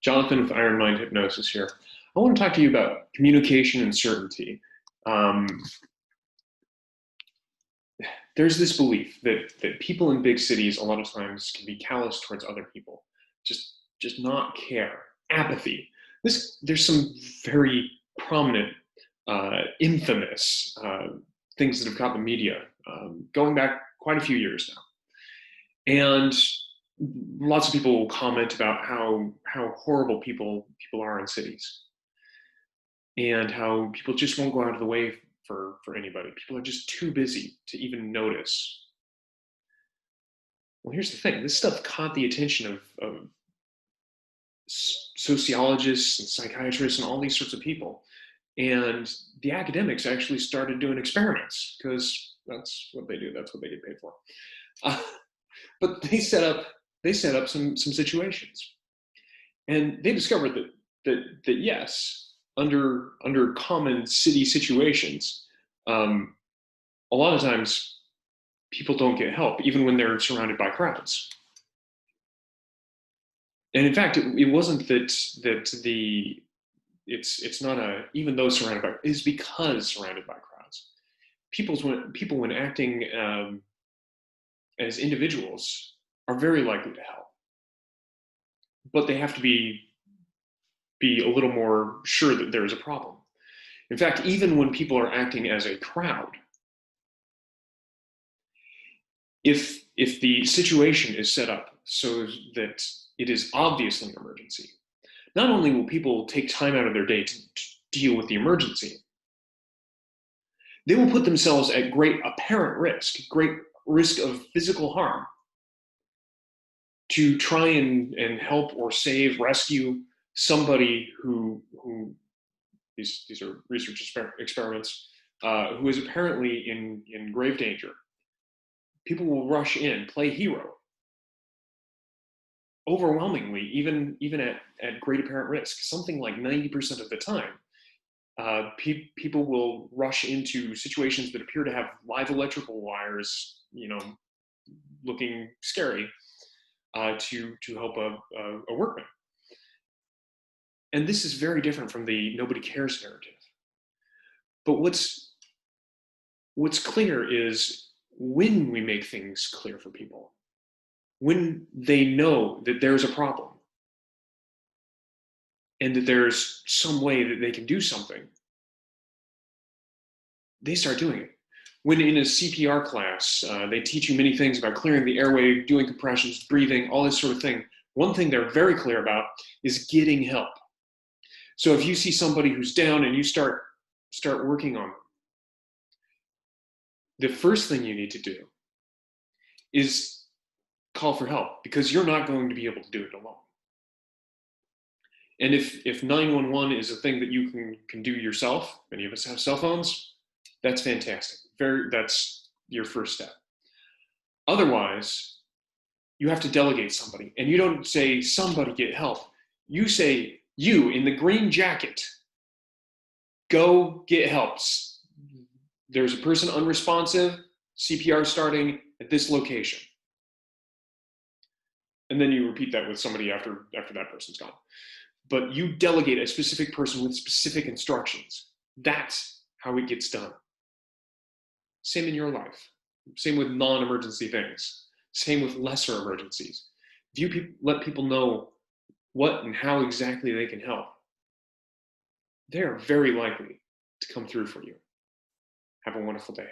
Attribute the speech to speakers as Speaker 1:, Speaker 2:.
Speaker 1: Jonathan with Iron Mind Hypnosis here. I want to talk to you about communication and certainty. Um, there's this belief that people in big cities a lot of times can be callous towards other people, just not care. Apathy. There's some very prominent, infamous things that have caught the media going back quite a few years now. And lots of people will comment about how horrible people are in cities, and how people just won't go out of the way for anybody. People are just too busy to even notice. Well, here's the thing. This stuff caught the attention of sociologists and psychiatrists and all these sorts of people. And the academics actually started doing experiments, because that's what they do. That's what they get paid for. But they set up some situations, and they discovered that yes, under common city situations, a lot of times people don't get help, even when they're surrounded by crowds. And in fact, it wasn't it's not even though surrounded by, it's because surrounded by crowds. People when acting as individuals are very likely to help, but they have to be a little more sure that there is a problem. In fact, even when people are acting as a crowd, if the situation is set up so that it is obviously an emergency, not only will people take time out of their day to deal with the emergency, they will put themselves at great apparent risk of physical harm to try and help or save, rescue somebody who these are research experiments, who is apparently in grave danger. People will rush in, play hero, overwhelmingly, even at great apparent risk. Something like 90% of the time, people will rush into situations that appear to have live electrical wires, looking scary, to help a workman. And this is very different from the nobody cares narrative. But what's clear is when we make things clear for people, when they know that there's a problem and that there's some way that they can do something, they start doing it. When in a CPR class, they teach you many things about clearing the airway, doing compressions, breathing, all this sort of thing. One thing they're very clear about is getting help. So if you see somebody who's down and you start working on them, the first thing you need to do is call for help, because you're not going to be able to do it alone. And if 911 is a thing that you can do yourself, many of us have cell phones, that's fantastic. That's your first step. Otherwise, you have to delegate somebody. And you don't say, somebody get help. You say, you in the green jacket, go get help. There's a person unresponsive, CPR starting at this location. And then you repeat that with somebody after that person's gone. But you delegate a specific person with specific instructions. That's how it gets done. Same in your life. Same with non-emergency things. Same with lesser emergencies. If you let people know what and how exactly they can help, they are very likely to come through for you. Have a wonderful day.